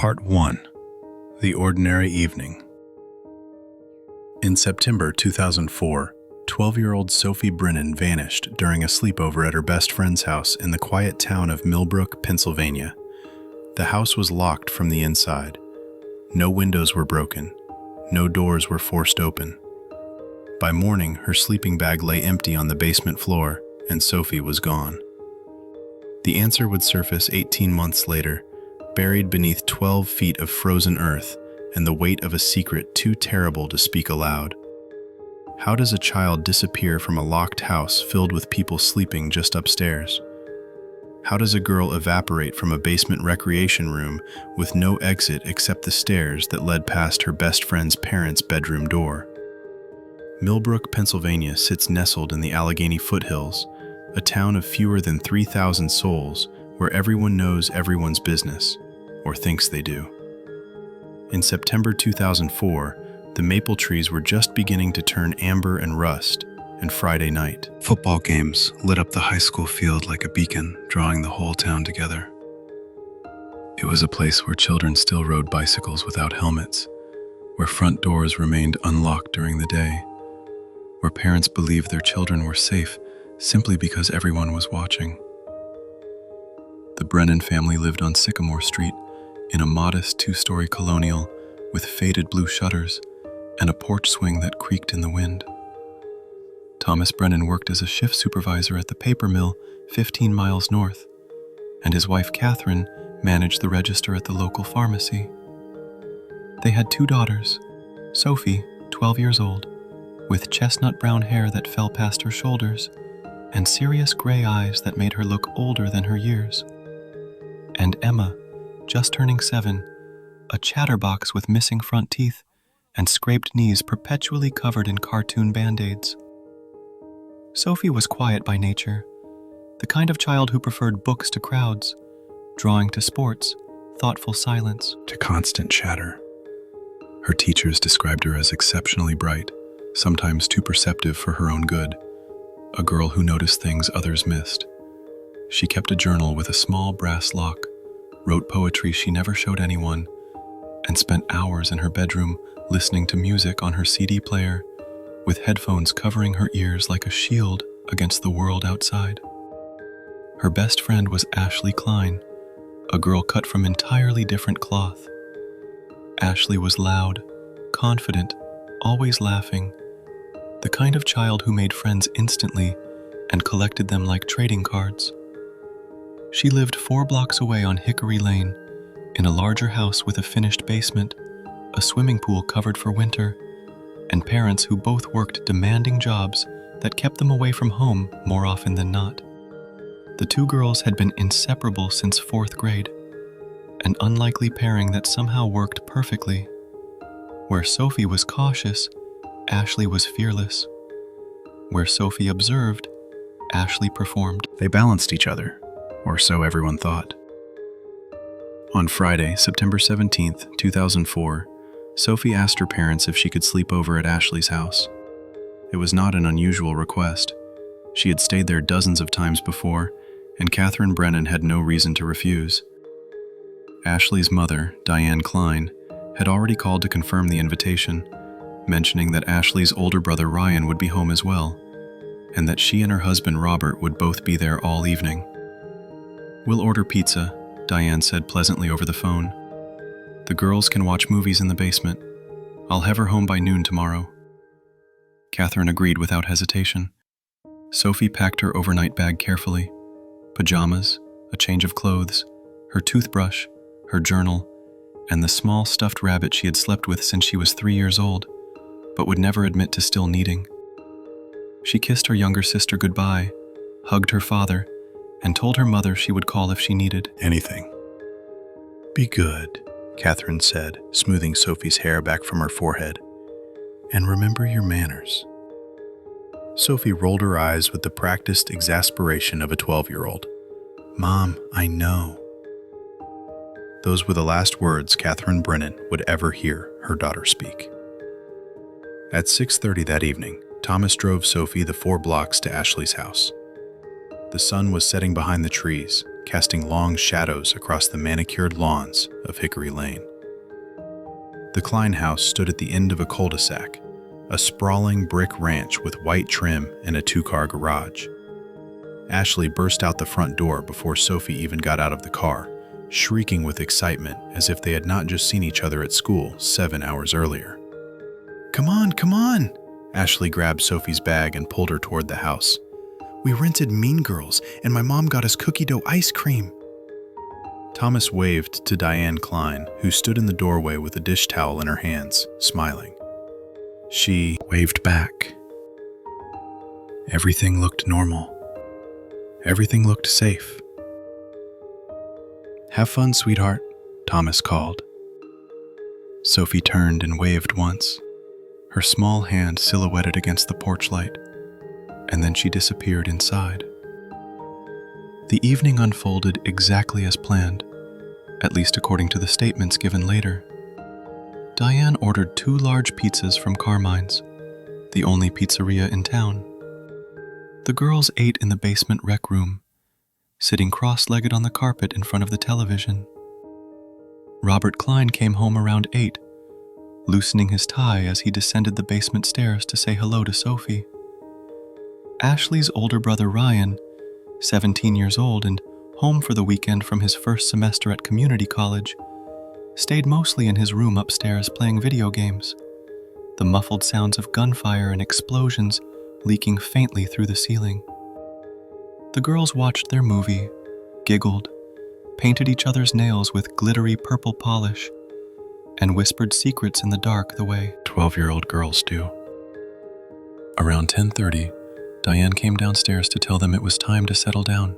Part 1. The Ordinary Evening. In September 2004, 12-year-old Sophie Brennan vanished during a sleepover at her best friend's house in the quiet town of Millbrook, Pennsylvania. The house was locked from the inside. No windows were broken. No doors were forced open. By morning, her sleeping bag lay empty on the basement floor, and Sophie was gone. The answer would surface 18 months later, buried beneath 12 feet of frozen earth and the weight of a secret too terrible to speak aloud. How does a child disappear from a locked house filled with people sleeping just upstairs? How does a girl evaporate from a basement recreation room with no exit except the stairs that led past her best friend's parents' bedroom door? Millbrook, Pennsylvania sits nestled in the Allegheny foothills, a town of fewer than 3,000 souls where everyone knows everyone's business, or thinks they do. In September 2004, the maple trees were just beginning to turn amber and rust, and Friday night. Football games lit up the high school field like a beacon, drawing the whole town together. It was a place where children still rode bicycles without helmets, where front doors remained unlocked during the day, where parents believed their children were safe simply because everyone was watching. The Brennan family lived on Sycamore Street in a modest two-story colonial with faded blue shutters and a porch swing that creaked in the wind. Thomas Brennan worked as a shift supervisor at the paper mill 15 miles north, and his wife Catherine managed the register at the local pharmacy. They had 2 daughters, Sophie, 12 years old, with chestnut brown hair that fell past her shoulders and serious gray eyes that made her look older than her years, and Emma, just turning 7, a chatterbox with missing front teeth and scraped knees perpetually covered in cartoon band-aids. Sophie was quiet by nature, the kind of child who preferred books to crowds, drawing to sports, thoughtful silence to constant chatter. Her teachers described her as exceptionally bright, sometimes too perceptive for her own good, a girl who noticed things others missed. She kept a journal with a small brass lock, wrote poetry she never showed anyone, and spent hours in her bedroom listening to music on her CD player, with headphones covering her ears like a shield against the world outside. Her best friend was Ashley Klein, a girl cut from entirely different cloth. Ashley was loud, confident, always laughing, the kind of child who made friends instantly and collected them like trading cards. She lived 4 blocks away on Hickory Lane, in a larger house with a finished basement, a swimming pool covered for winter, and parents who both worked demanding jobs that kept them away from home more often than not. The 2 girls had been inseparable since 4th grade, an unlikely pairing that somehow worked perfectly. Where Sophie was cautious, Ashley was fearless. Where Sophie observed, Ashley performed. They balanced each other, or so everyone thought. On Friday, September 17th, 2004, Sophie asked her parents if she could sleep over at Ashley's house. It was not an unusual request. She had stayed there dozens of times before, and Catherine Brennan had no reason to refuse. Ashley's mother, Diane Klein, had already called to confirm the invitation, mentioning that Ashley's older brother Ryan would be home as well, and that she and her husband Robert would both be there all evening. "We'll order pizza," Diane said pleasantly over the phone. "The girls can watch movies in the basement. I'll have her home by noon tomorrow." Catherine agreed without hesitation. Sophie packed her overnight bag carefully. Pajamas, a change of clothes, her toothbrush, her journal, and the small stuffed rabbit she had slept with since she was 3 years old, but would never admit to still needing. She kissed her younger sister goodbye, hugged her father, and told her mother she would call if she needed anything. "Be good," Catherine said, smoothing Sophie's hair back from her forehead. "And remember your manners." Sophie rolled her eyes with the practiced exasperation of a 12-year-old. "Mom, I know." Those were the last words Catherine Brennan would ever hear her daughter speak. At 6:30 that evening, Thomas drove Sophie the 4 blocks to Ashley's house. The sun was setting behind the trees, casting long shadows across the manicured lawns of Hickory Lane. The Klein house stood at the end of a cul-de-sac, a sprawling brick ranch with white trim and a two-car garage. Ashley burst out the front door before Sophie even got out of the car, shrieking with excitement as if they had not just seen each other at school 7 hours earlier. "Come on, come on!" Ashley grabbed Sophie's bag and pulled her toward the house. "We rented Mean Girls, and my mom got us cookie dough ice cream." Thomas waved to Diane Klein, who stood in the doorway with a dish towel in her hands, smiling. She waved back. Everything looked normal. Everything looked safe. "Have fun, sweetheart," Thomas called. Sophie turned and waved once, her small hand silhouetted against the porch light, and then she disappeared inside. The evening unfolded exactly as planned, at least according to the statements given later. Diane ordered 2 large pizzas from Carmine's, the only pizzeria in town. The girls ate in the basement rec room, sitting cross-legged on the carpet in front of the television. Robert Klein came home around 8, loosening his tie as he descended the basement stairs to say hello to Sophie. Ashley's older brother Ryan, 17 years old and home for the weekend from his first semester at community college, stayed mostly in his room upstairs playing video games, the muffled sounds of gunfire and explosions leaking faintly through the ceiling. The girls watched their movie, giggled, painted each other's nails with glittery purple polish, and whispered secrets in the dark the way 12-year-old girls do. Around 10:30, Diane came downstairs to tell them it was time to settle down.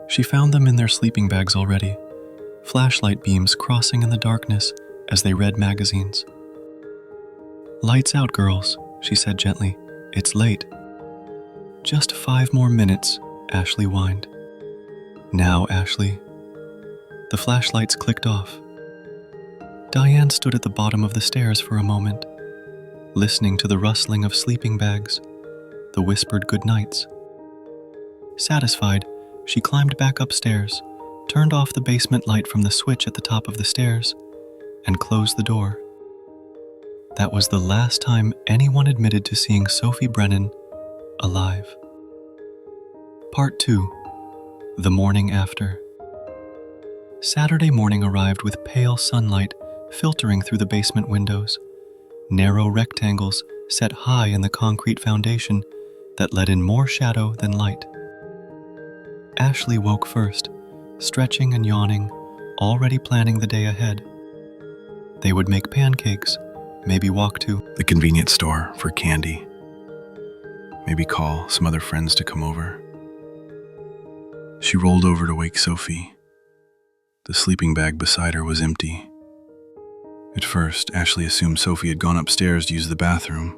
She found them in their sleeping bags already, flashlight beams crossing in the darkness as they read magazines. "Lights out, girls," she said gently. "It's late." "Just 5 more minutes," Ashley whined. "Now, Ashley." The flashlights clicked off. Diane stood at the bottom of the stairs for a moment, listening to the rustling of sleeping bags, the whispered goodnights. Satisfied, she climbed back upstairs, turned off the basement light from the switch at the top of the stairs, and closed the door. That was the last time anyone admitted to seeing Sophie Brennan alive. Part 2. The morning after. Saturday morning arrived with pale sunlight filtering through the basement windows, narrow rectangles set high in the concrete foundation that let in more shadow than light. Ashley woke first, stretching and yawning, already planning the day ahead. They would make pancakes, maybe walk to the convenience store for candy, maybe call some other friends to come over. She rolled over to wake Sophie. The sleeping bag beside her was empty. At first, Ashley assumed Sophie had gone upstairs to use the bathroom.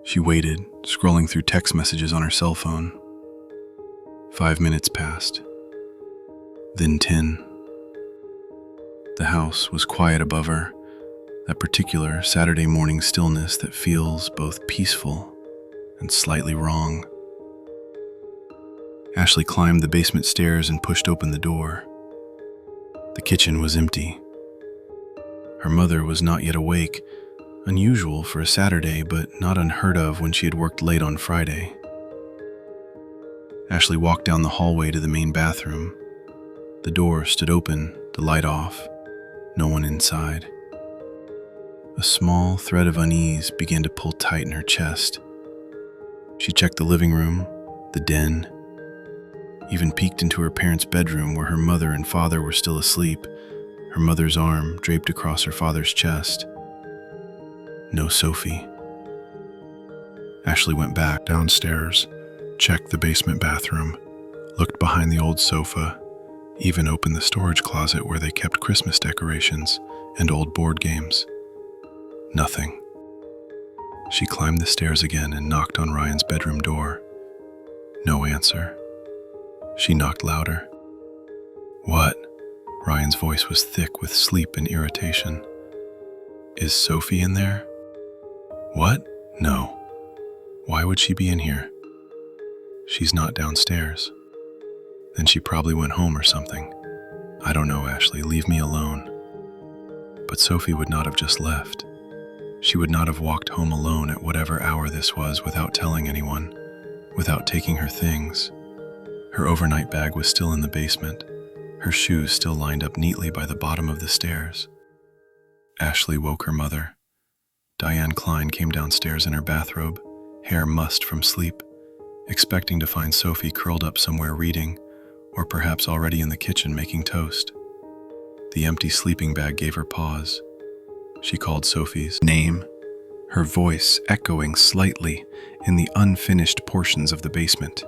She waited, scrolling through text messages on her cell phone. 5 minutes passed. Then 10. The house was quiet above her, that particular Saturday morning stillness that feels both peaceful and slightly wrong. Ashley climbed the basement stairs and pushed open the door. The kitchen was empty. Her mother was not yet awake, unusual for a Saturday, but not unheard of when she had worked late on Friday. Ashley walked down the hallway to the main bathroom. The door stood open, the light off, no one inside. A small thread of unease began to pull tight in her chest. She checked the living room, the den, even peeked into her parents' bedroom where her mother and father were still asleep, her mother's arm draped across her father's chest. No Sophie. Ashley went back downstairs, checked the basement bathroom, looked behind the old sofa, even opened the storage closet where they kept Christmas decorations and old board games. Nothing. She climbed the stairs again and knocked on Ryan's bedroom door. No answer. She knocked louder. "What?" Ryan's voice was thick with sleep and irritation. "Is Sophie in there?" "What? No. Why would she be in here? She's not downstairs." Then she probably went home or something. I don't know, Ashley, leave me alone. But Sophie would not have just left. She would not have walked home alone at whatever hour this was without telling anyone, without taking her things. Her overnight bag was still in the basement, her shoes still lined up neatly by the bottom of the stairs. Ashley woke her mother. Diane Klein came downstairs in her bathrobe, hair mussed from sleep, expecting to find Sophie curled up somewhere reading, or perhaps already in the kitchen making toast. The empty sleeping bag gave her pause. She called Sophie's name, her voice echoing slightly in the unfinished portions of the basement.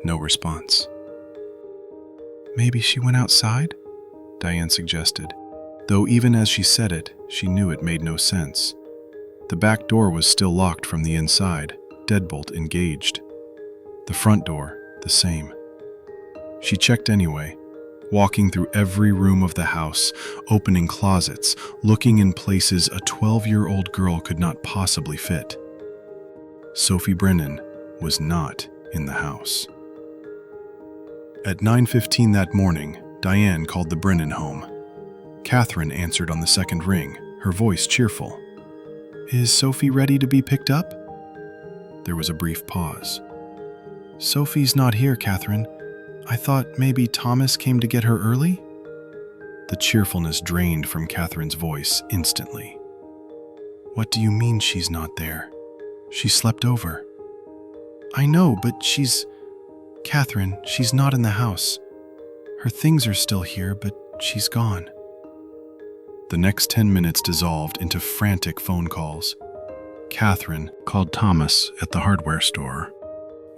No response. Maybe she went outside? Diane suggested, though even as she said it, she knew it made no sense. The back door was still locked from the inside, deadbolt engaged. The front door, the same. She checked anyway, walking through every room of the house, opening closets, looking in places a 12-year-old girl could not possibly fit. Sophie Brennan was not in the house. At 9:15 that morning, Diane called the Brennan home. Catherine answered on the second ring, her voice cheerful. Is Sophie ready to be picked up? There was a brief pause. Sophie's not here, Catherine. I thought maybe Thomas came to get her early? The cheerfulness drained from Catherine's voice instantly. What do you mean she's not there? She slept over. I know, but Catherine, she's not in the house. Her things are still here, but she's gone. The next 10 minutes dissolved into frantic phone calls. Catherine called Thomas at the hardware store,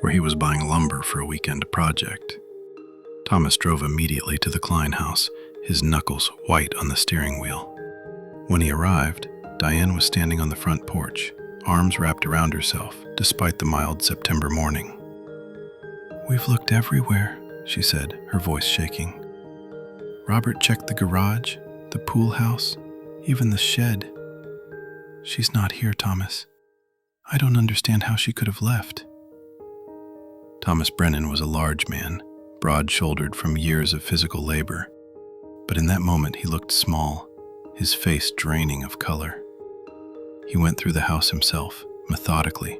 where he was buying lumber for a weekend project. Thomas drove immediately to the Klein house, his knuckles white on the steering wheel. When he arrived, Diane was standing on the front porch, arms wrapped around herself, despite the mild September morning. We've looked everywhere, she said, her voice shaking. Robert checked the garage, the pool house, even the shed. She's not here, Thomas. I don't understand how she could have left. Thomas Brennan was a large man, broad-shouldered from years of physical labor. But in that moment he looked small, his face draining of color. He went through the house himself, methodically,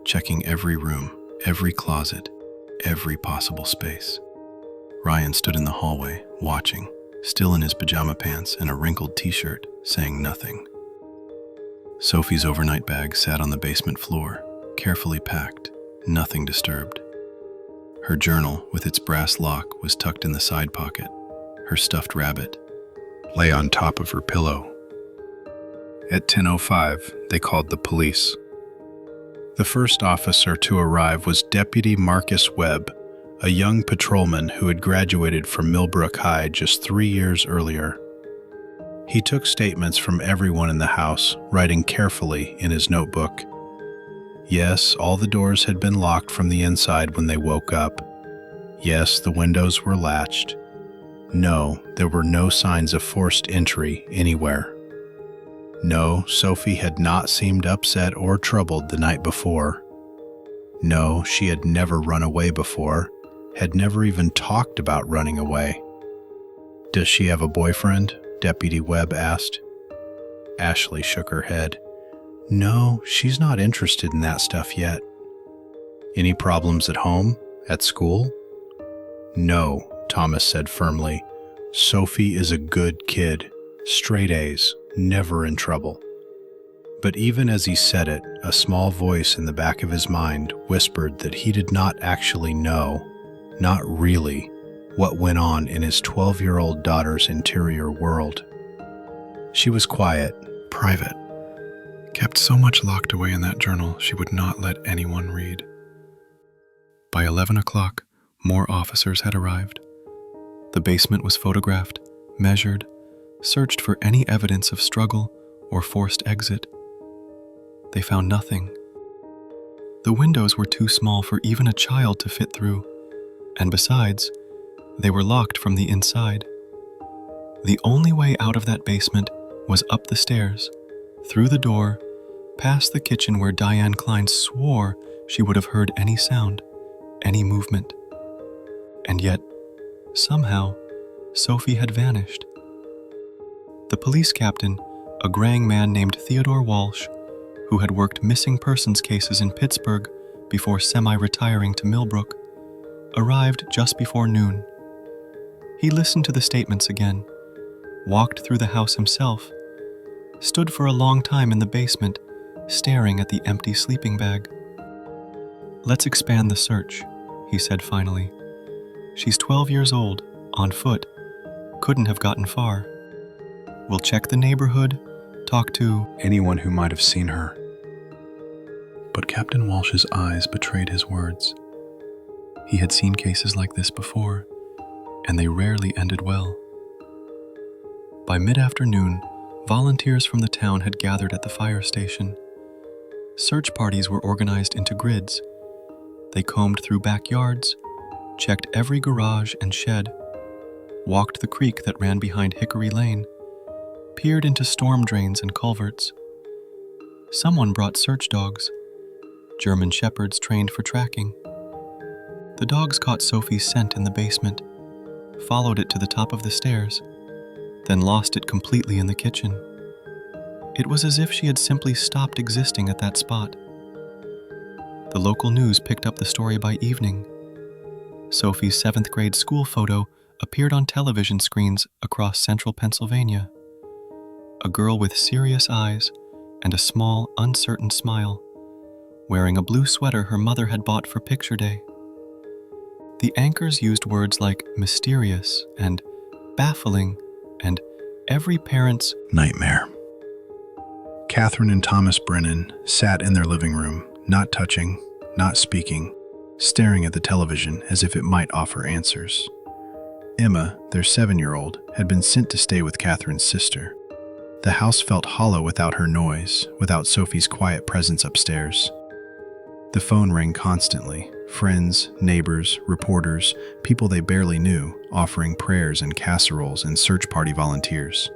checking every room, every closet, every possible space. Ryan stood in the hallway, watching, still in his pajama pants and a wrinkled t-shirt, saying nothing. Sophie's overnight bag sat on the basement floor, carefully packed, nothing disturbed. Her journal, with its brass lock, was tucked in the side pocket. Her stuffed rabbit lay on top of her pillow. At 10:05, they called the police. The first officer to arrive was Deputy Marcus Webb, a young patrolman who had graduated from Millbrook High just 3 years earlier. He took statements from everyone in the house, writing carefully in his notebook. Yes, all the doors had been locked from the inside when they woke up. Yes, the windows were latched. No, there were no signs of forced entry anywhere. No, Sophie had not seemed upset or troubled the night before. No, she had never run away before, had never even talked about running away. Does she have a boyfriend? Deputy Webb asked. Ashley shook her head. No, she's not interested in that stuff yet. Any problems at home? At school? No, Thomas said firmly. Sophie is a good kid. Straight A's, never in trouble. But even as he said it, a small voice in the back of his mind whispered that he did not actually know, not really, what went on in his 12-year-old daughter's interior world. She was quiet, private, kept so much locked away in that journal she would not let anyone read. By 11 o'clock, more officers had arrived. The basement was photographed, measured, searched for any evidence of struggle or forced exit. They found nothing. The windows were too small for even a child to fit through, and besides, they were locked from the inside. The only way out of that basement was up the stairs, through the door, past the kitchen where Diane Klein swore she would have heard any sound, any movement. And yet, somehow, Sophie had vanished. The police captain, a graying man named Theodore Walsh, who had worked missing persons cases in Pittsburgh before semi-retiring to Millbrook, arrived just before noon. He listened to the statements again, walked through the house himself, stood for a long time in the basement, staring at the empty sleeping bag. "Let's expand the search," he said finally. "She's 12 years old, on foot, couldn't have gotten far. We'll check the neighborhood, talk to anyone who might have seen her." But Captain Walsh's eyes betrayed his words. He had seen cases like this before, and they rarely ended well. By mid-afternoon, volunteers from the town had gathered at the fire station. Search parties were organized into grids. They combed through backyards, checked every garage and shed, walked the creek that ran behind Hickory Lane, peered into storm drains and culverts. Someone brought search dogs, German shepherds trained for tracking. The dogs caught Sophie's scent in the basement, followed it to the top of the stairs, then lost it completely in the kitchen. It was as if she had simply stopped existing at that spot. The local news picked up the story by evening. Sophie's 7th grade school photo appeared on television screens across central Pennsylvania. A girl with serious eyes and a small, uncertain smile, wearing a blue sweater her mother had bought for picture day. The anchors used words like mysterious and baffling and every parent's nightmare. Catherine and Thomas Brennan sat in their living room, not touching, not speaking, staring at the television as if it might offer answers. Emma, their 7-year-old, had been sent to stay with Catherine's sister. The house felt hollow without her noise, without Sophie's quiet presence upstairs. The phone rang constantly. Friends, neighbors, reporters, people they barely knew, offering prayers and casseroles and search party volunteers.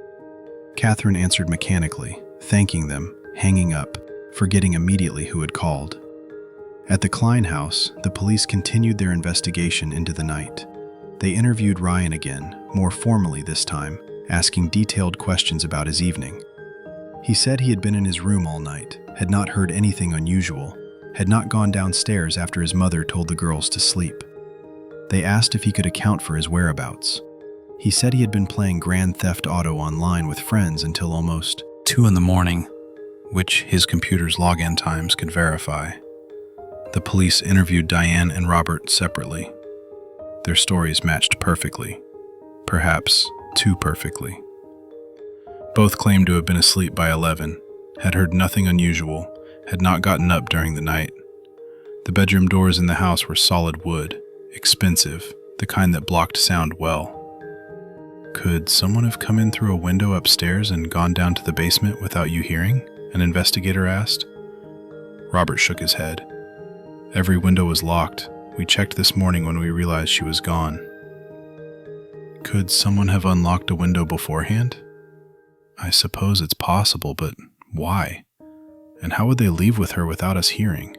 Catherine answered mechanically, thanking them, hanging up, forgetting immediately who had called. At the Klein house, the police continued their investigation into the night. They interviewed Ryan again, more formally this time, asking detailed questions about his evening. He said he had been in his room all night, had not heard anything unusual, had not gone downstairs after his mother told the girls to sleep. They asked if he could account for his whereabouts. He said he had been playing Grand Theft Auto online with friends until almost 2 a.m, which his computer's login times could verify. The police interviewed Diane and Robert separately. Their stories matched perfectly, perhaps too perfectly. Both claimed to have been asleep by 11, had heard nothing unusual, had not gotten up during the night. The bedroom doors in the house were solid wood, expensive, the kind that blocked sound well. "Could someone have come in through a window upstairs and gone down to the basement without you hearing?" an investigator asked. Robert shook his head. "Every window was locked. We checked this morning when we realized she was gone." "Could someone have unlocked a window beforehand?" "I suppose it's possible, but why? And how would they leave with her without us hearing?"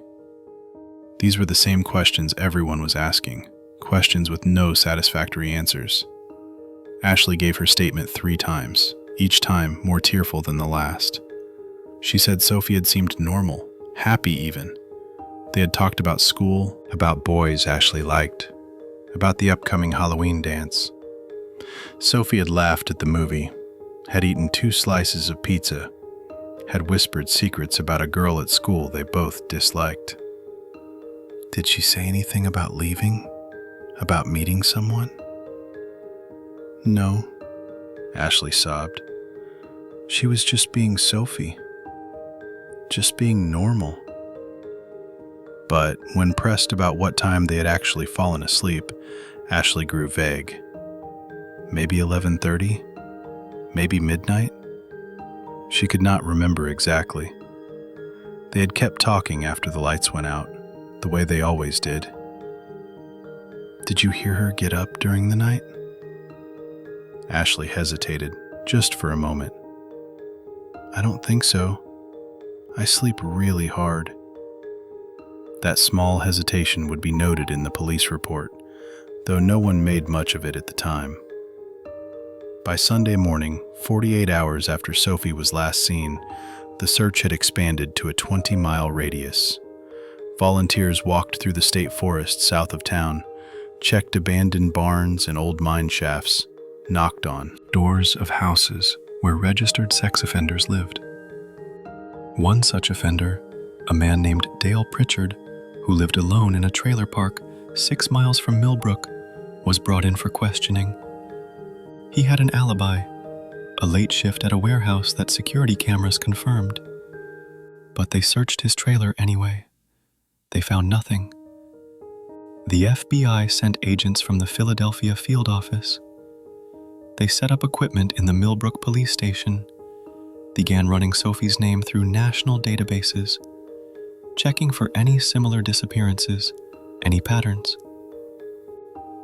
These were the same questions everyone was asking, questions with no satisfactory answers. Ashley gave her statement 3 times, each time more tearful than the last. She said Sophie had seemed normal, happy even. They had talked about school, about boys Ashley liked, about the upcoming Halloween dance. Sophie had laughed at the movie, had eaten 2 slices of pizza, had whispered secrets about a girl at school they both disliked. Did she say anything about leaving? About meeting someone? No, Ashley sobbed. She was just being Sophie. Just being normal. But when pressed about what time they had actually fallen asleep, Ashley grew vague. Maybe 11:30? Maybe midnight? She could not remember exactly. They had kept talking after the lights went out, the way they always did. Did you hear her get up during the night? Ashley hesitated, just for a moment. I don't think so. I sleep really hard. That small hesitation would be noted in the police report, though no one made much of it at the time. By Sunday morning, 48 hours after Sophie was last seen, the search had expanded to a 20-mile radius. Volunteers walked through the state forest south of town, checked abandoned barns and old mine shafts, knocked on doors of houses where registered sex offenders lived. One such offender, a man named Dale Pritchard, who lived alone in a trailer park 6 miles from Millbrook, was brought in for questioning. He had an alibi, a late shift at a warehouse that security cameras confirmed. But they searched his trailer anyway. They found nothing. The FBI sent agents from the Philadelphia field office. They set up equipment in the Millbrook police station, began running Sophie's name through national databases, checking for any similar disappearances, any patterns.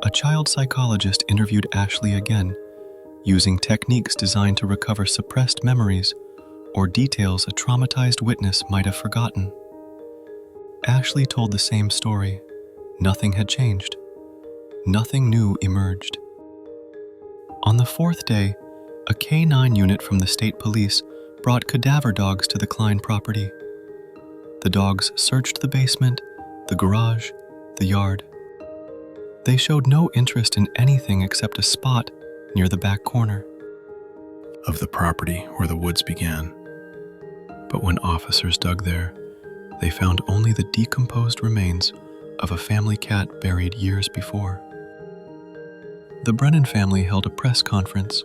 A child psychologist interviewed Ashley again, using techniques designed to recover suppressed memories or details a traumatized witness might have forgotten. Ashley told the same story. Nothing had changed. Nothing new emerged. On the 4th day, a K-9 unit from the state police brought cadaver dogs to the Klein property. The dogs searched the basement, the garage, the yard. They showed no interest in anything except a spot near the back corner of the property where the woods began. But when officers dug there, they found only the decomposed remains of a family cat buried years before. The Brennan family held a press conference,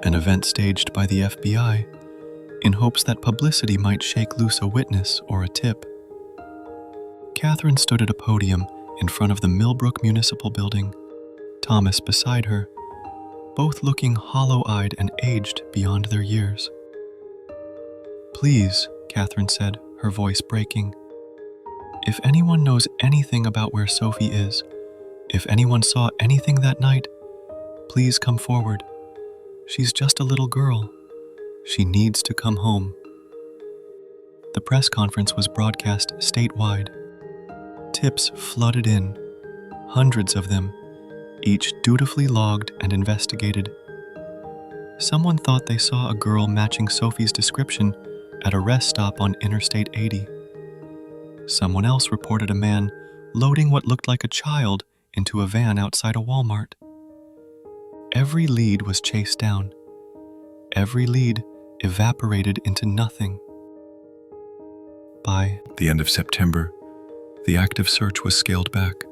an event staged by the FBI, in hopes that publicity might shake loose a witness or a tip. Catherine stood at a podium in front of the Millbrook Municipal Building, Thomas beside her, both looking hollow-eyed and aged beyond their years. "Please," Catherine said, her voice breaking, "if anyone knows anything about where Sophie is, if anyone saw anything that night, please come forward. She's just a little girl. She needs to come home." The press conference was broadcast statewide. Tips flooded in, hundreds of them, each dutifully logged and investigated. Someone thought they saw a girl matching Sophie's description at a rest stop on Interstate 80. Someone else reported a man loading what looked like a child into a van outside a Walmart. Every lead was chased down. Every lead evaporated into nothing. By the end of September, the active search was scaled back.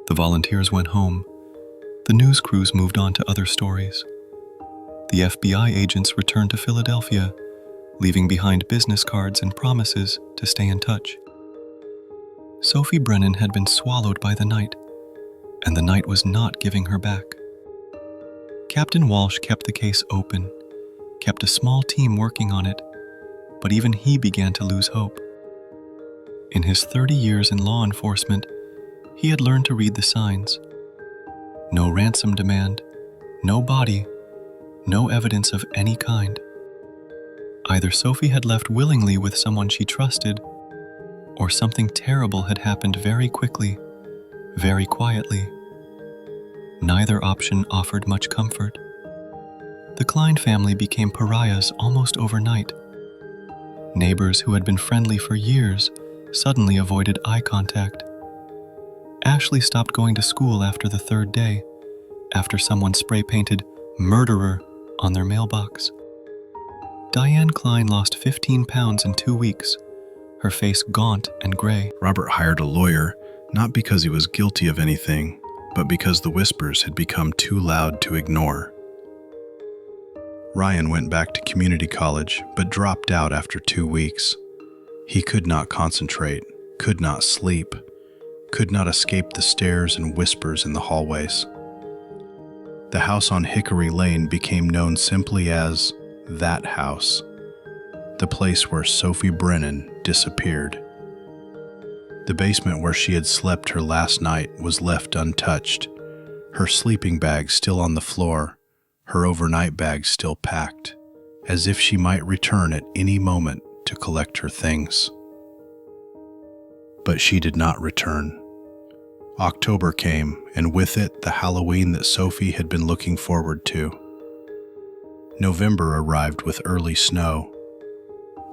The volunteers went home. The news crews moved on to other stories. The FBI agents returned to Philadelphia, leaving behind business cards and promises to stay in touch. Sophie Brennan had been swallowed by the night, and the night was not giving her back. Captain Walsh kept the case open, kept a small team working on it, but even he began to lose hope. In his 30 years in law enforcement, he had learned to read the signs. No ransom demand, no body, no evidence of any kind. Either Sophie had left willingly with someone she trusted, or something terrible had happened very quickly, very quietly. Neither option offered much comfort. The Klein family became pariahs almost overnight. Neighbors who had been friendly for years suddenly avoided eye contact. Ashley stopped going to school after the 3rd day, after someone spray-painted "murderer" on their mailbox. Diane Klein lost 15 pounds in 2 weeks, her face gaunt and gray. Robert hired a lawyer, not because he was guilty of anything, but because the whispers had become too loud to ignore. Ryan went back to community college, but dropped out after 2 weeks. He could not concentrate, could not sleep, could not escape the stares and whispers in the hallways. The house on Hickory Lane became known simply as that house, the place where Sophie Brennan disappeared. The basement where she had slept her last night was left untouched, her sleeping bag still on the floor, her overnight bag still packed, as if she might return at any moment to collect her things. But she did not return. October came, and with it, the Halloween that Sophie had been looking forward to. November arrived with early snow.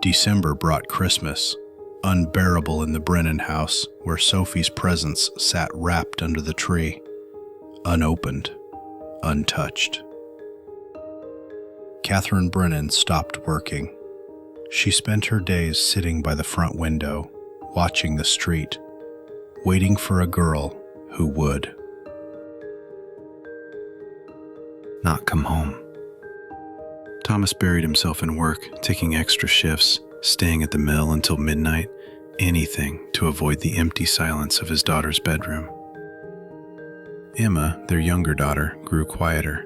December brought Christmas, unbearable in the Brennan house, where Sophie's presence sat wrapped under the tree, unopened, untouched. Catherine Brennan stopped working. She spent her days sitting by the front window, watching the street, waiting for a girl who would not come home. Thomas buried himself in work, taking extra shifts, staying at the mill until midnight, anything to avoid the empty silence of his daughter's bedroom. Emma, their younger daughter, grew quieter.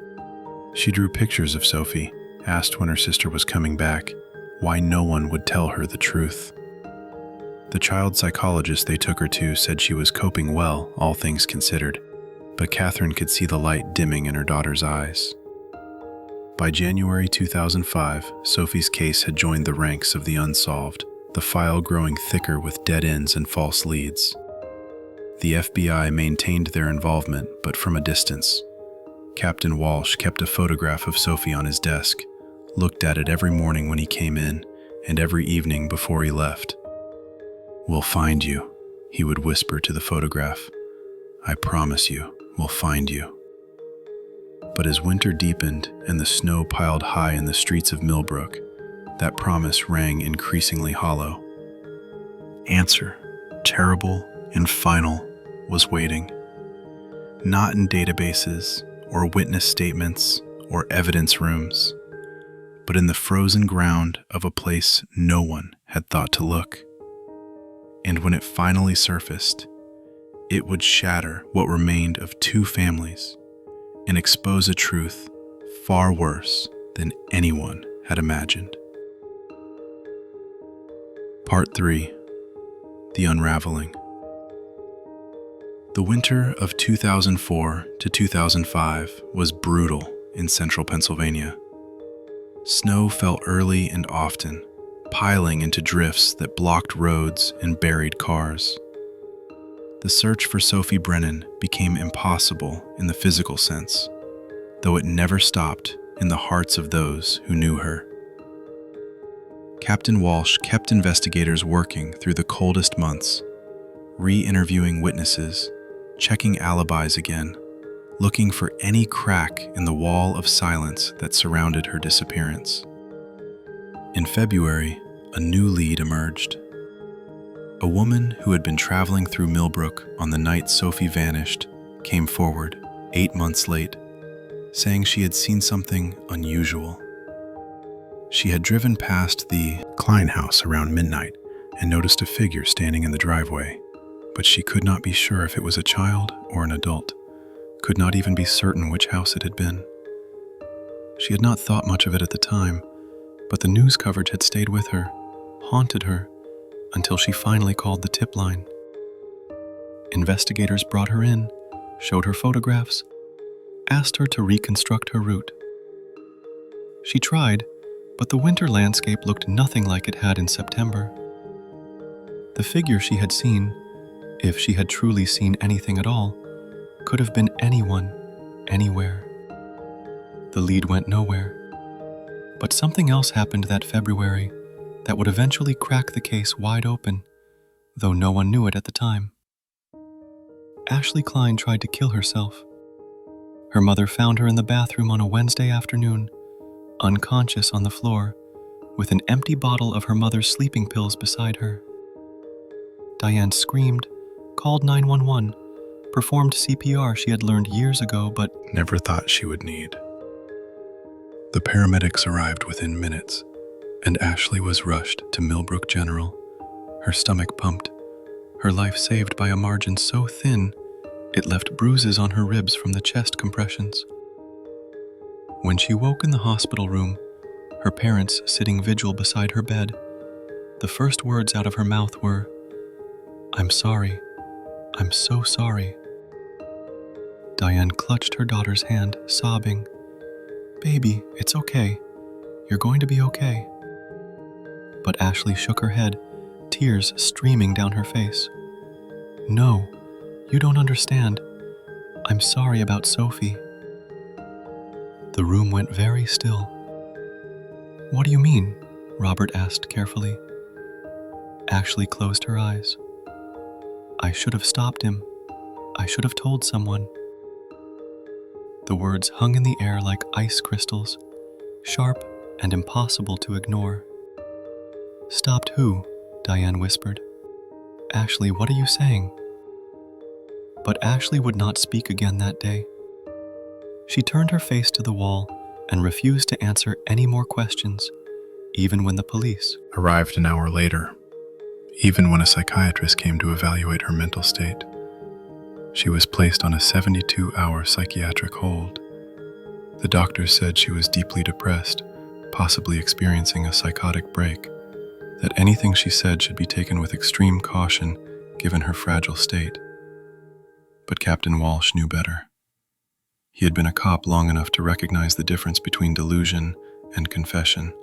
She drew pictures of Sophie, asked when her sister was coming back, why no one would tell her the truth. The child psychologist they took her to said she was coping well, all things considered, but Catherine could see the light dimming in her daughter's eyes. By January 2005, Sophie's case had joined the ranks of the unsolved, the file growing thicker with dead ends and false leads. The FBI maintained their involvement, but from a distance. Captain Walsh kept a photograph of Sophie on his desk, looked at it every morning when he came in, and every evening before he left. "We'll find you," he would whisper to the photograph. "I promise you, we'll find you." But as winter deepened and the snow piled high in the streets of Millbrook, that promise rang increasingly hollow. Answer, terrible and final, was waiting. Not in databases or witness statements or evidence rooms, but in the frozen ground of a place no one had thought to look. And when it finally surfaced, it would shatter what remained of two families and expose a truth far worse than anyone had imagined. Part 3. The Unraveling. The winter of 2004 to 2005 was brutal in central Pennsylvania. Snow fell early and often, piling into drifts that blocked roads and buried cars. The search for Sophie Brennan became impossible in the physical sense, though it never stopped in the hearts of those who knew her. Captain Walsh kept investigators working through the coldest months, re-interviewing witnesses, checking alibis again, looking for any crack in the wall of silence that surrounded her disappearance. In February, a new lead emerged. A woman who had been traveling through Millbrook on the night Sophie vanished came forward, 8 months late, saying she had seen something unusual. She had driven past the Klein house around midnight and noticed a figure standing in the driveway, but she could not be sure if it was a child or an adult, could not even be certain which house it had been. She had not thought much of it at the time, but the news coverage had stayed with her, haunted her, until she finally called the tip line. Investigators brought her in, showed her photographs, asked her to reconstruct her route. She tried, but the winter landscape looked nothing like it had in September. The figure she had seen, if she had truly seen anything at all, could have been anyone, anywhere. The lead went nowhere. But something else happened that February that would eventually crack the case wide open, though no one knew it at the time. Ashley Klein tried to kill herself. Her mother found her in the bathroom on a Wednesday afternoon, unconscious on the floor, with an empty bottle of her mother's sleeping pills beside her. Diane screamed, called 911, performed CPR she had learned years ago but Never thought she would need. The paramedics arrived within minutes, and Ashley was rushed to Millbrook General, her stomach pumped, her life saved by a margin so thin it left bruises on her ribs from the chest compressions. When she woke in the hospital room, her parents sitting vigil beside her bed, the first words out of her mouth were, "I'm sorry. I'm so sorry." Diane clutched her daughter's hand, sobbing, "Baby, it's okay. You're going to be okay." But Ashley shook her head, tears streaming down her face. "No, You don't understand. I'm sorry about Sophie." The room went very still. "What do you mean?" Robert asked carefully. Ashley closed her eyes. "I should have stopped him. I should have told someone." The words hung in the air like ice crystals, sharp and impossible to ignore. "Stopped who?" Diane whispered. "Ashley, what are you saying?" But Ashley would not speak again that day. She turned her face to the wall and refused to answer any more questions, even when the police Arrived an hour later, even when a psychiatrist came to evaluate her mental state. She was placed on a 72-hour psychiatric hold. The doctors said she was deeply depressed, possibly experiencing a psychotic break, that anything she said should be taken with extreme caution given her fragile state. But Captain Walsh knew better. He had been a cop long enough to recognize the difference between delusion and confession.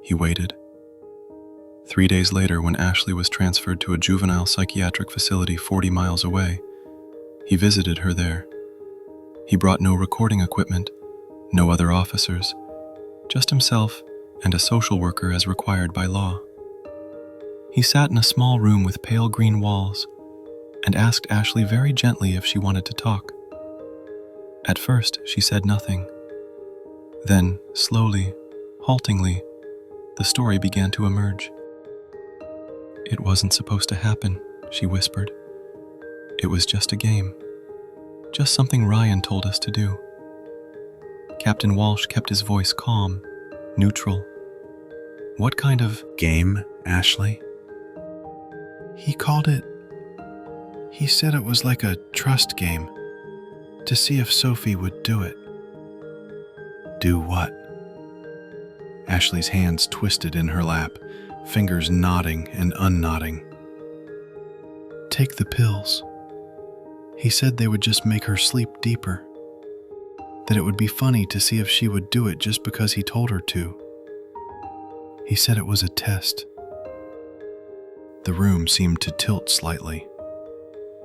He waited. 3 days later, when Ashley was transferred to a juvenile psychiatric facility 40 miles away, he visited her there. He brought no recording equipment, no other officers, just himself and a social worker as required by law. He sat in a small room with pale green walls and asked Ashley very gently if she wanted to talk. At first, she said nothing. Then, slowly, haltingly, the story began to emerge. "It wasn't supposed to happen," she whispered. "It was just a game. Just something Ryan told us to do." Captain Walsh kept his voice calm, neutral. "What kind of Game, Ashley? He called it. He said it was like a trust game, to see if Sophie would do it." "Do what?" Ashley's hands twisted in her lap, fingers knotting and unknotting. "Take the pills. He said they would just make her sleep deeper. That it would be funny to see if she would do it just because he told her to. He said it was a test." The room seemed to tilt slightly.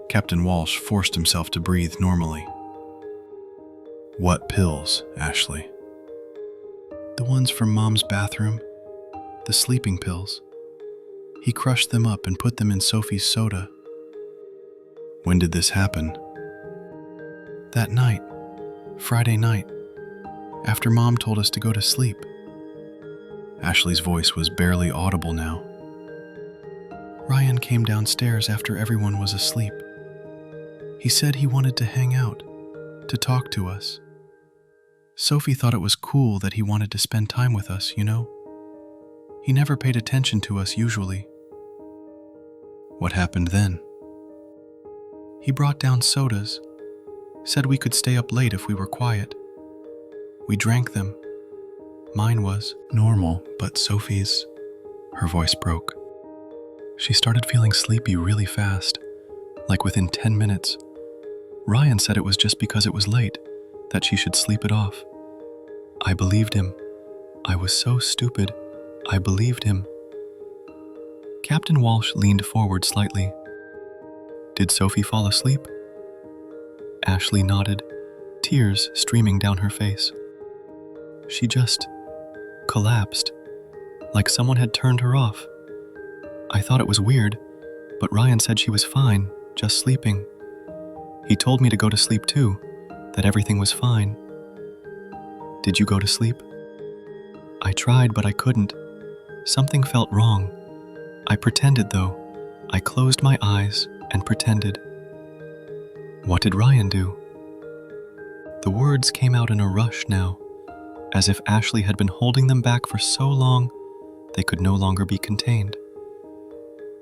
Captain Walsh forced himself to breathe normally. "What pills, Ashley?" "The ones from Mom's bathroom. The sleeping pills. He crushed them up and put them in Sophie's soda." "When did this happen?" "That night. Friday night. After Mom told us to go to sleep." Ashley's voice was barely audible now. "Ryan came downstairs after everyone was asleep. He said he wanted to hang out, to talk to us. Sophie thought it was cool that he wanted to spend time with us, you know? He never paid attention to us usually." "What happened then?" "He brought down sodas, said we could stay up late if we were quiet. We drank them. Mine was normal, but Sophie's..." Her voice broke. She started feeling sleepy really fast, like within 10 minutes. Ryan said it was just because it was late, that she should sleep it off. I believed him. I was so stupid. I believed him. Captain Walsh leaned forward slightly. "Did Sophie fall asleep?" Ashley nodded, tears streaming down her face. "She just collapsed, like someone had turned her off. I thought it was weird, but Ryan said she was fine, just sleeping. He told me to go to sleep too, that everything was fine." "Did you go to sleep?" "I tried, but I couldn't. Something felt wrong. I pretended though. I closed my eyes and pretended." "What did Ryan do?" The words came out in a rush now, as if Ashley had been holding them back for so long they could no longer be contained.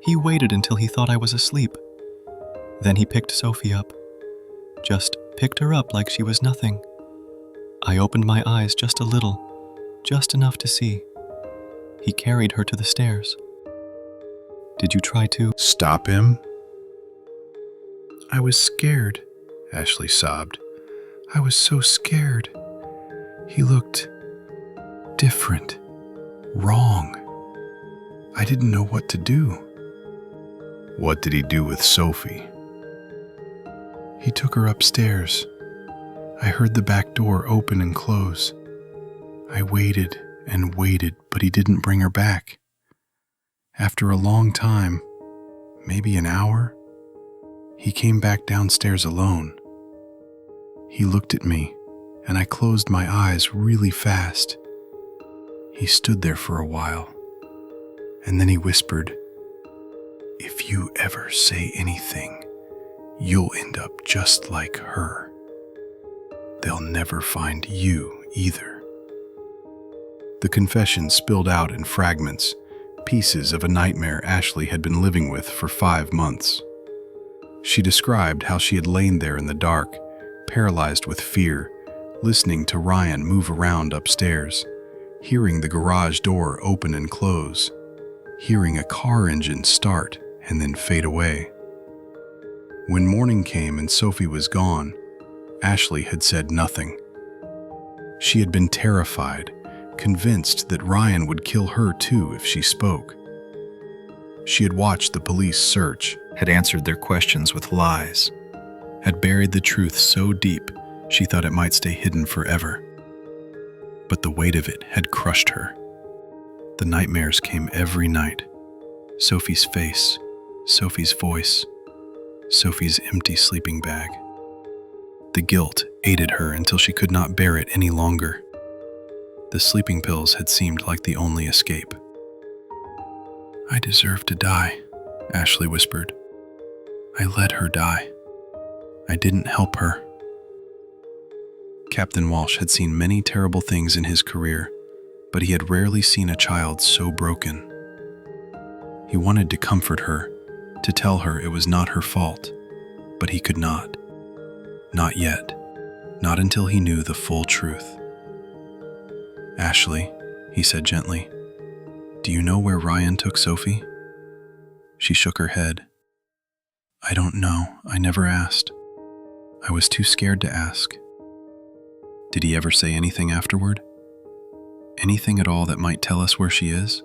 "He waited until he thought I was asleep. Then he picked Sophie up. Just picked her up like she was nothing. I opened my eyes just a little, just enough to see. He carried her to the stairs." "Did you try to..." "Stop him?" "I was scared," Ashley sobbed. "I was so scared. He looked different, wrong. I didn't know what to do." "What did he do with Sophie?" He took her upstairs. I heard the back door open and close. I waited and waited, but he didn't bring her back. After a long time, maybe an hour, he came back downstairs alone. He looked at me, and I closed my eyes really fast. He stood there for a while, and then he whispered, "If you ever say anything, you'll end up just like her. They'll never find you either." The confession spilled out in fragments, pieces of a nightmare Ashley had been living with for 5 months. She described how she had lain there in the dark, paralyzed with fear, listening to Ryan move around upstairs, hearing the garage door open and close, hearing a car engine start and then fade away. When morning came and Sophie was gone, Ashley had said nothing. She had been terrified, convinced that Ryan would kill her too if she spoke. She had watched the police search, had answered their questions with lies, had buried the truth so deep she thought it might stay hidden forever. But the weight of it had crushed her. The nightmares came every night. Sophie's face, Sophie's voice, Sophie's empty sleeping bag. The guilt aided her until she could not bear it any longer. The sleeping pills had seemed like the only escape. "I deserve to die," Ashley whispered. "I let her die. I didn't help her." Captain Walsh had seen many terrible things in his career, but he had rarely seen a child so broken. He wanted to comfort her, to tell her it was not her fault, but he could not. Not yet. Not until he knew the full truth. "Ashley," he said gently, "do you know where Ryan took Sophie?" She shook her head. "I don't know. I never asked. I was too scared to ask." "Did he ever say anything afterward? Anything at all that might tell us where she is?"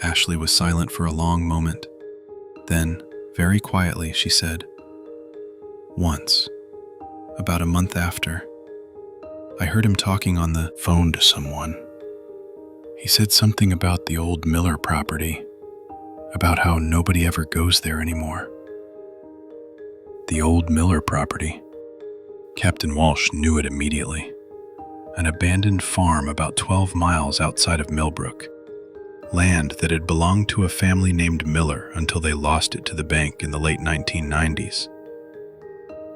Ashley was silent for a long moment. Then, very quietly, she said, "Once, about a month after, I heard him talking on the phone to someone. He said something about the old Miller property, about how nobody ever goes there anymore." The old Miller property. Captain Walsh knew it immediately. An abandoned farm about 12 miles outside of Millbrook. Land that had belonged to a family named Miller until they lost it to the bank in the late 1990s.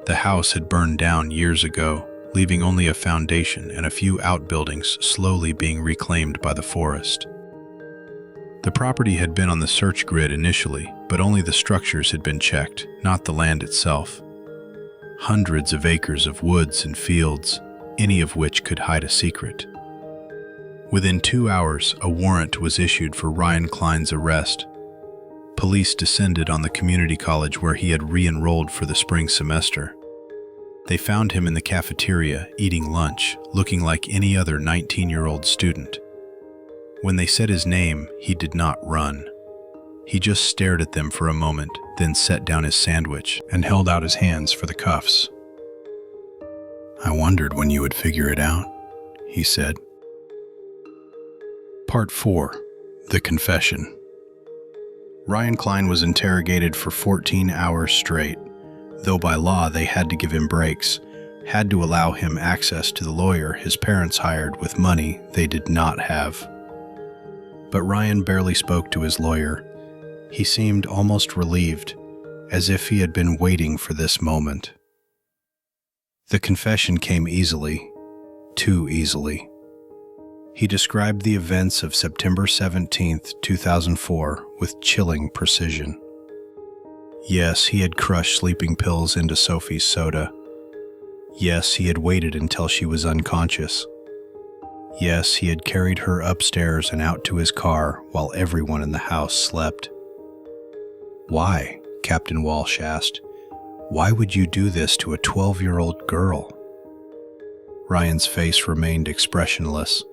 The house had burned down years ago, leaving only a foundation and a few outbuildings slowly being reclaimed by the forest. The property had been on the search grid initially, but only the structures had been checked, not the land itself. Hundreds of acres of woods and fields, any of which could hide a secret. Within 2 hours, a warrant was issued for Ryan Klein's arrest. Police descended on the community college where he had re-enrolled for the spring semester. They found him in the cafeteria, eating lunch, looking like any other 19-year-old student. When they said his name, he did not run. He just stared at them for a moment, then set down his sandwich and held out his hands for the cuffs. "I wondered when you would figure it out," he said. Part 4. The Confession. Ryan Klein was interrogated for 14 hours straight. Though by law they had to give him breaks, had to allow him access to the lawyer his parents hired with money they did not have. But Ryan barely spoke to his lawyer. He seemed almost relieved, as if he had been waiting for this moment. The confession came easily, too easily. He described the events of September 17, 2004, with chilling precision. Yes, he had crushed sleeping pills into Sophie's soda. Yes, he had waited until she was unconscious. Yes, he had carried her upstairs and out to his car while everyone in the house slept. "Why?" Captain Walsh asked. "Why would you do this to a 12-year-old girl?" Ryan's face remained expressionless.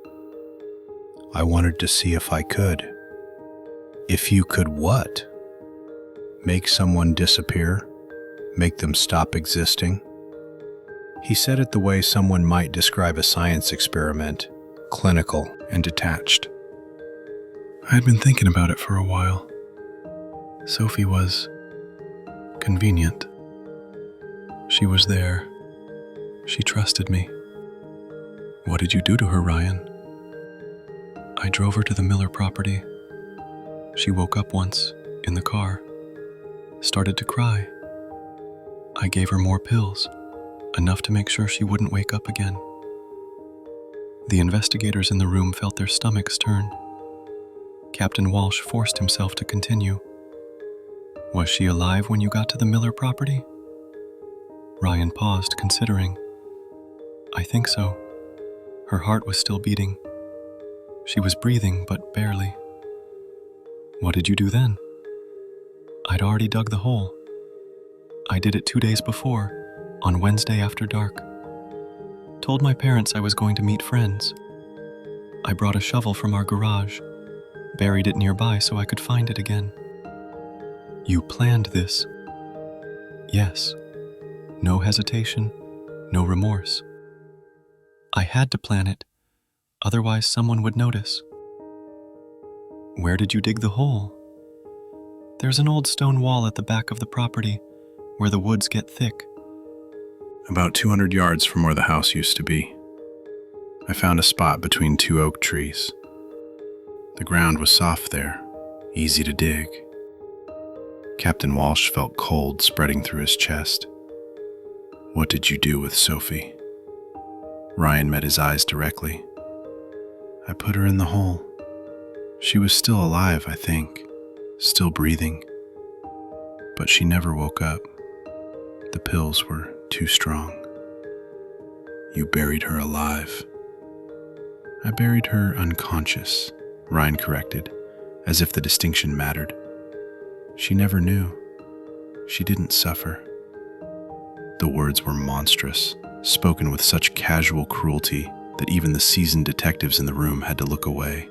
"I wanted to see if I could." "If you could what?" "Make someone disappear? Make them stop existing? He said it the way someone might describe a science experiment, clinical and detached. I had been thinking about it for a while. Sophie was convenient. She was there. She trusted me. What did you do to her, Ryan? I drove her to the Miller property. She woke up once, in the car, started to cry. I gave her more pills, enough to make sure she wouldn't wake up again. The investigators in the room felt their stomachs turn. Captain Walsh forced himself to continue. Was she alive when you got to the Miller property? Ryan paused, considering. I think so. Her heart was still beating. She was breathing, but barely. What did you do then? I'd already dug the hole. I did it 2 days before, on Wednesday after dark. Told my parents I was going to meet friends. I brought a shovel from our garage, buried it nearby so I could find it again. You planned this? Yes. No hesitation, no remorse. I had to plan it, otherwise someone would notice. Where did you dig the hole? There's an old stone wall at the back of the property, where the woods get thick. About 200 yards from where the house used to be. I found a spot between 2 oak trees. The ground was soft there, easy to dig. Captain Walsh felt cold spreading through his chest. What did you do with Sophie? Ryan met his eyes directly. I put her in the hole. She was still alive, I think, still breathing. But she never woke up. The pills were too strong. You buried her alive. I buried her unconscious, Ryan corrected, as if the distinction mattered. She never knew. She didn't suffer. The words were monstrous, spoken with such casual cruelty that even the seasoned detectives in the room had to look away.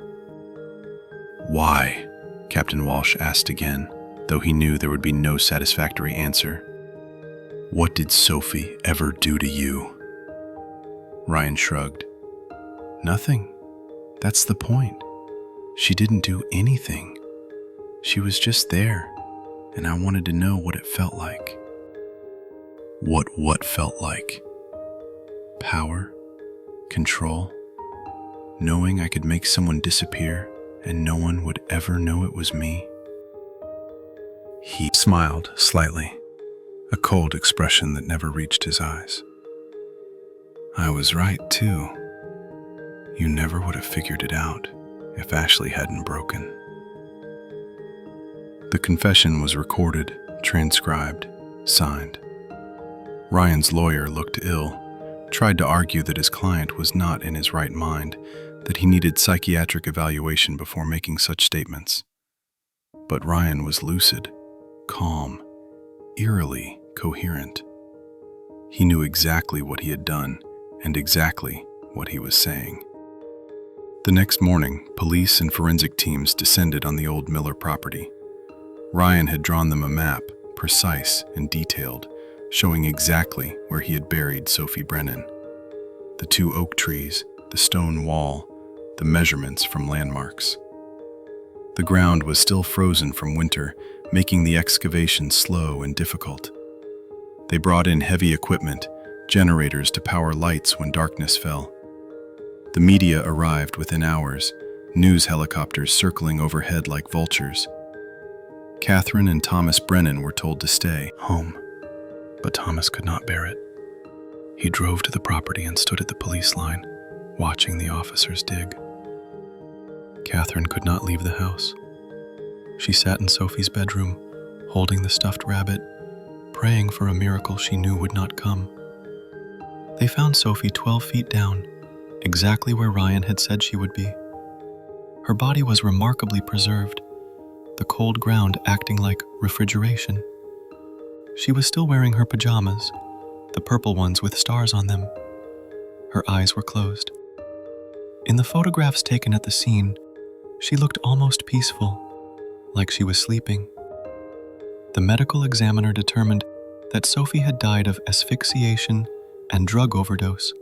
Why? Captain Walsh asked again, though he knew there would be no satisfactory answer. What did Sophie ever do to you? Ryan shrugged. Nothing. That's the point. She didn't do anything. She was just there, and I wanted to know what it felt like. What felt like? Power? Control? Knowing I could make someone disappear and no one would ever know it was me? He smiled slightly, a cold expression that never reached his eyes. I was right, too. You never would have figured it out if Ashley hadn't broken. The confession was recorded, transcribed, signed. Ryan's lawyer looked ill, tried to argue that his client was not in his right mind, that he needed psychiatric evaluation before making such statements. But Ryan was lucid, calm, eerily coherent. He knew exactly what he had done and exactly what he was saying. The next morning, police and forensic teams descended on the old Miller property. Ryan had drawn them a map, precise and detailed, showing exactly where he had buried Sophie Brennan. The 2 oak trees, the stone wall, the measurements from landmarks. The ground was still frozen from winter, making the excavation slow and difficult. They brought in heavy equipment, generators to power lights when darkness fell. The media arrived within hours, news helicopters circling overhead like vultures. Catherine and Thomas Brennan were told to stay home, but Thomas could not bear it. He drove to the property and stood at the police line, watching the officers dig. Catherine could not leave the house. She sat in Sophie's bedroom, holding the stuffed rabbit, praying for a miracle she knew would not come. They found Sophie 12 feet down, exactly where Ryan had said she would be. Her body was remarkably preserved, the cold ground acting like refrigeration. She was still wearing her pajamas, the purple ones with stars on them. Her eyes were closed. In the photographs taken at the scene, she looked almost peaceful, like she was sleeping. The medical examiner determined that Sophie had died of asphyxiation and drug overdose,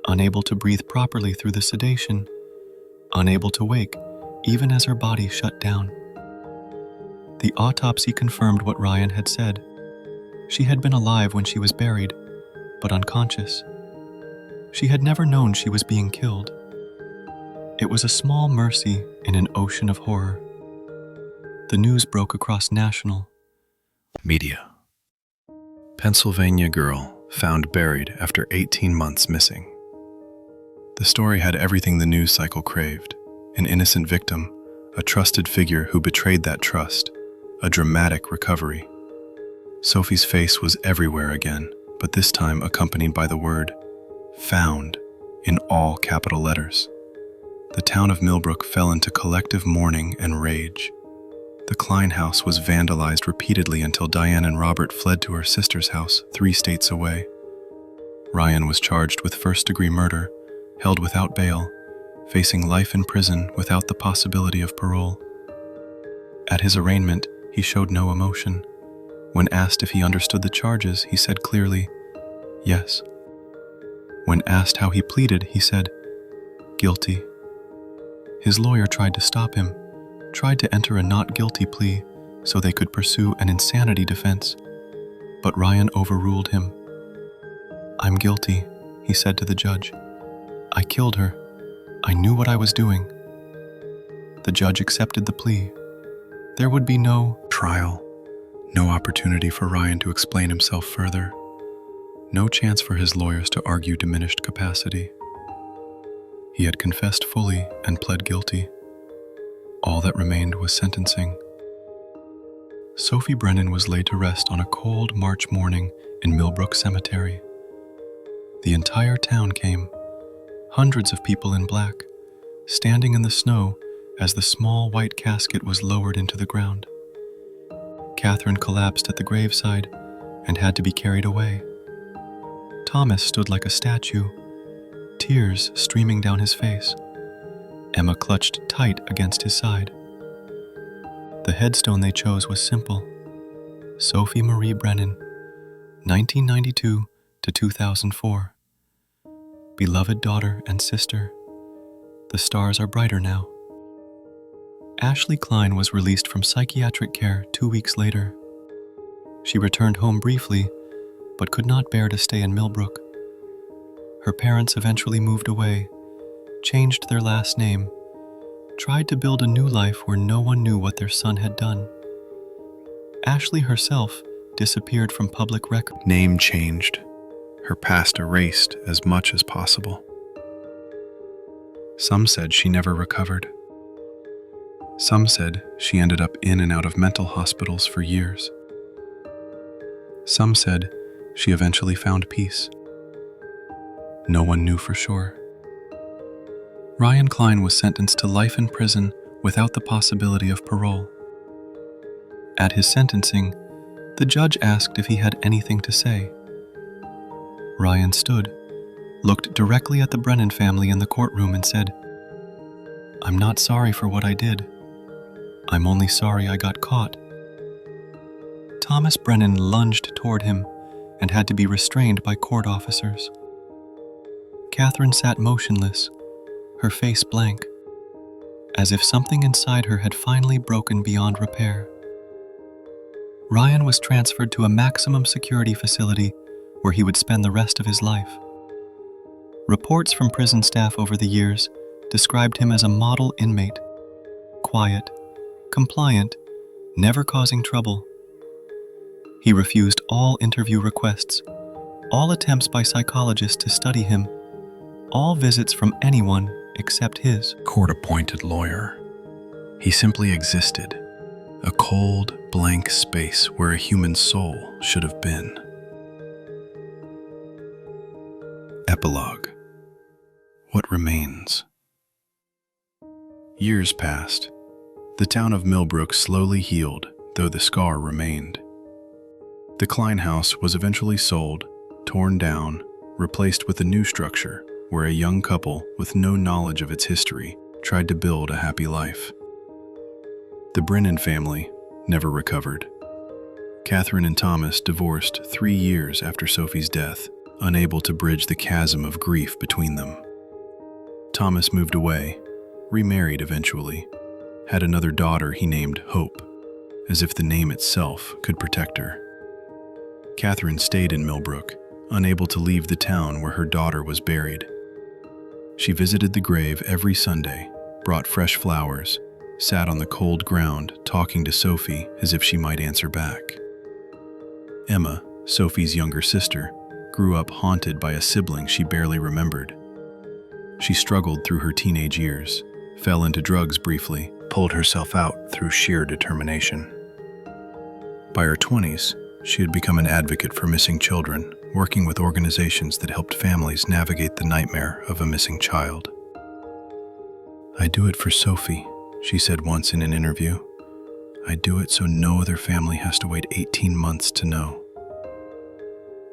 unable to breathe properly through the sedation, unable to wake even as her body shut down. The autopsy confirmed what Ryan had said. She had been alive when she was buried, but unconscious. She had never known she was being killed. It was a small mercy in an ocean of horror. The news broke across national Media. Pennsylvania girl found buried after 18 months missing. The story had everything the news cycle craved: an innocent victim, a trusted figure who betrayed that trust, a dramatic recovery. Sophie's face was everywhere again, but this time accompanied by the word "found" in all capital letters. The town of Millbrook fell into collective mourning and rage. The Klein house was vandalized repeatedly until Diane and Robert fled to her sister's house 3 states away. Ryan was charged with first-degree murder, held without bail, facing life in prison without the possibility of parole. At his arraignment, he showed no emotion. When asked if he understood the charges, he said clearly, "Yes." When asked how he pleaded, he said, "Guilty." His lawyer tried to stop him, tried to enter a not guilty plea so they could pursue an insanity defense, but Ryan overruled him. "I'm guilty," he said to the judge. "I killed her. I knew what I was doing." The judge accepted the plea. There would be no trial, no opportunity for Ryan to explain himself further, no chance for his lawyers to argue diminished capacity. He had confessed fully and pled guilty. All that remained was sentencing. Sophie Brennan was laid to rest on a cold March morning in Millbrook Cemetery. The entire town came, hundreds of people in black, standing in the snow as the small white casket was lowered into the ground. Catherine collapsed at the graveside and had to be carried away. Thomas stood like a statue, tears streaming down his face. Emma clutched tight against his side. The headstone they chose was simple: Sophie Marie Brennan, 1992 to 2004. Beloved daughter and sister, the stars are brighter now. Ashley Klein was released from psychiatric care 2 weeks later. She returned home briefly, but could not bear to stay in Millbrook. Her parents eventually moved away, changed their last name, tried to build a new life where no one knew what their son had done. Ashley herself disappeared from public record. Name changed, her past erased as much as possible. Some said she never recovered. Some said she ended up in and out of mental hospitals for years. Some said she eventually found peace. No one knew for sure. Ryan Klein was sentenced to life in prison without the possibility of parole. At his sentencing, the judge asked if he had anything to say. Ryan stood, looked directly at the Brennan family in the courtroom and said, "I'm not sorry for what I did. I'm only sorry I got caught." Thomas Brennan lunged toward him and had to be restrained by court officers. Catherine sat motionless, her face blank, as if something inside her had finally broken beyond repair. Ryan was transferred to a maximum security facility where he would spend the rest of his life. Reports from prison staff over the years described him as a model inmate, quiet, compliant, never causing trouble. He refused all interview requests, all attempts by psychologists to study him, all visits from anyone except his Court-appointed lawyer. He simply existed, a cold, blank space where a human soul should have been. Epilogue. What remains? Years passed. The town of Millbrook slowly healed, though the scar remained. The Klein house was eventually sold, torn down, replaced with a new structure where a young couple with no knowledge of its history tried to build a happy life. The Brennan family never recovered. Catherine and Thomas divorced 3 years after Sophie's death, unable to bridge the chasm of grief between them. Thomas moved away, remarried eventually, had another daughter he named Hope, as if the name itself could protect her. Catherine stayed in Millbrook, unable to leave the town where her daughter was buried. She visited the grave every Sunday, brought fresh flowers, sat on the cold ground talking to Sophie as if she might answer back. Emma, Sophie's younger sister, grew up haunted by a sibling she barely remembered. She struggled through her teenage years, fell into drugs briefly, Pulled herself out through sheer determination. By her 20s, she had become an advocate for missing children, working with organizations that helped families navigate the nightmare of a missing child. "I do it for Sophie," she said once in an interview. "I do it so no other family has to wait 18 months to know."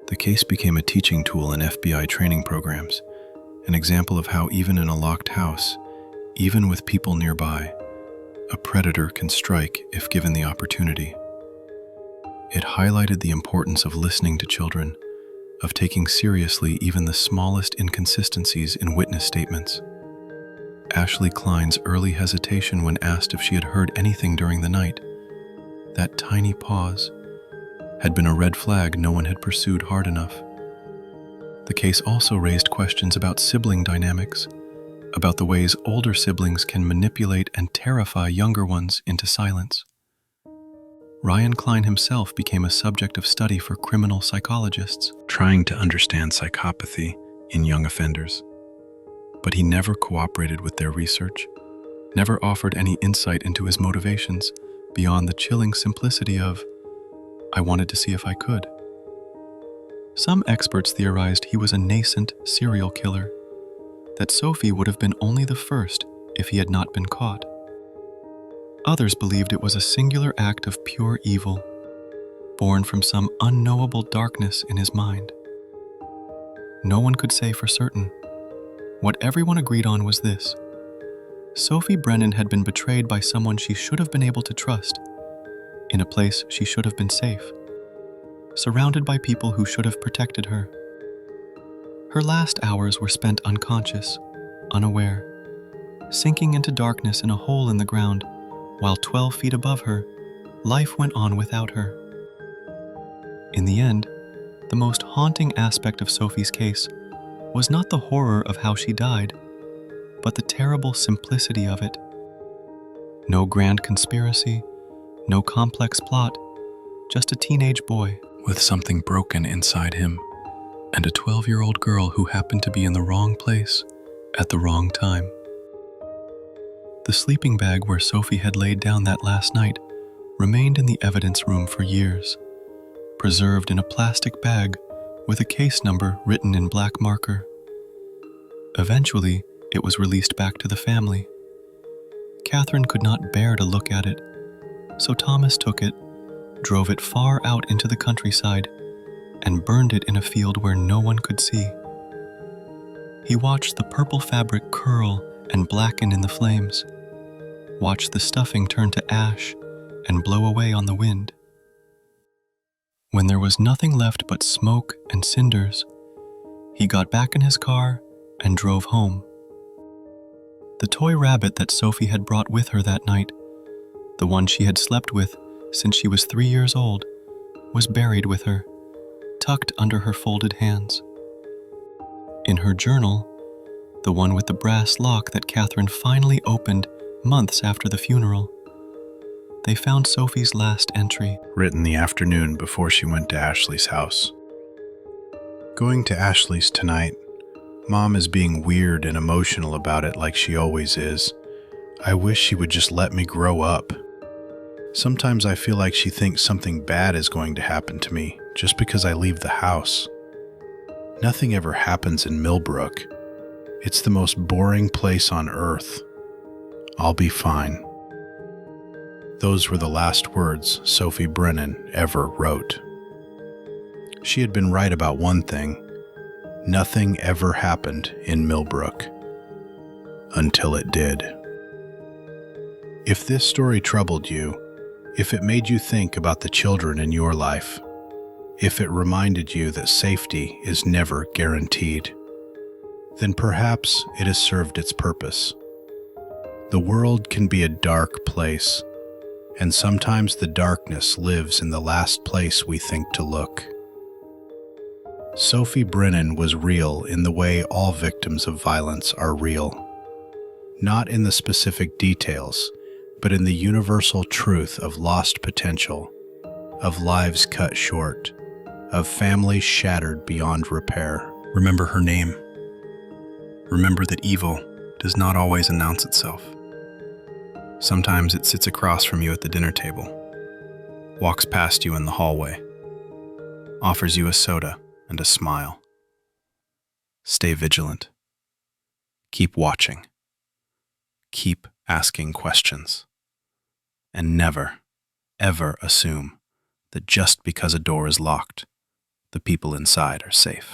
The case became a teaching tool in FBI training programs, an example of how even in a locked house, even with people nearby, a predator can strike if given the opportunity. It highlighted the importance of listening to children, of taking seriously even the smallest inconsistencies in witness statements. Ashley Klein's early hesitation when asked if she had heard anything during the night, that tiny pause, had been a red flag no one had pursued hard enough. The case also raised questions about sibling dynamics, about the ways older siblings can manipulate and terrify younger ones into silence. Ryan Klein himself became a subject of study for criminal psychologists, trying to understand psychopathy in young offenders. But he never cooperated with their research, never offered any insight into his motivations beyond the chilling simplicity of, "I wanted to see if I could." Some experts theorized he was a nascent serial killer, that Sophie would have been only the first if he had not been caught. Others believed it was a singular act of pure evil, born from some unknowable darkness in his mind. No one could say for certain. What everyone agreed on was this: Sophie Brennan had been betrayed by someone she should have been able to trust, in a place she should have been safe, surrounded by people who should have protected her. Her last hours were spent unconscious, unaware, sinking into darkness in a hole in the ground, while 12 feet above her, life went on without her. In the end, the most haunting aspect of Sophie's case was not the horror of how she died, but the terrible simplicity of it. No grand conspiracy, no complex plot, just a teenage boy with something broken inside him, and a 12-year-old girl who happened to be in the wrong place at the wrong time. The sleeping bag where Sophie had laid down that last night remained in the evidence room for years, preserved in a plastic bag with a case number written in black marker. Eventually, it was released back to the family. Catherine could not bear to look at it, so Thomas took it, drove it far out into the countryside, and burned it in a field where no one could see. He watched the purple fabric curl and blacken in the flames, watched the stuffing turn to ash and blow away on the wind. When there was nothing left but smoke and cinders, he got back in his car and drove home. The toy rabbit that Sophie had brought with her that night, the one she had slept with since she was 3 years old, was buried with her, tucked under her folded hands. In her journal, the one with the brass lock that Catherine finally opened months after the funeral, they found Sophie's last entry, Written the afternoon before she went to Ashley's house. "Going to Ashley's tonight. Mom is being weird and emotional about it like she always is. I wish she would just let me grow up. Sometimes I feel like she thinks something bad is going to happen to me just because I leave the house. Nothing ever happens in Millbrook. It's the most boring place on earth. I'll be fine." Those were the last words Sophie Brennan ever wrote. She had been right about one thing. Nothing ever happened in Millbrook. Until it did. If this story troubled you, If it made you think about the children in your life, if it reminded you that safety is never guaranteed, then perhaps it has served its purpose. The world can be a dark place, and sometimes the darkness lives in the last place we think to look. Sophie Brennan was real in the way all victims of violence are real. Not in the specific details, but in the universal truth of lost potential, of lives cut short, of families shattered beyond repair. Remember her name. Remember that evil does not always announce itself. Sometimes it sits across from you at the dinner table, walks past you in the hallway, offers you a soda and a smile. Stay vigilant. Keep watching. Keep asking questions. And never, ever assume that just because a door is locked, the people inside are safe.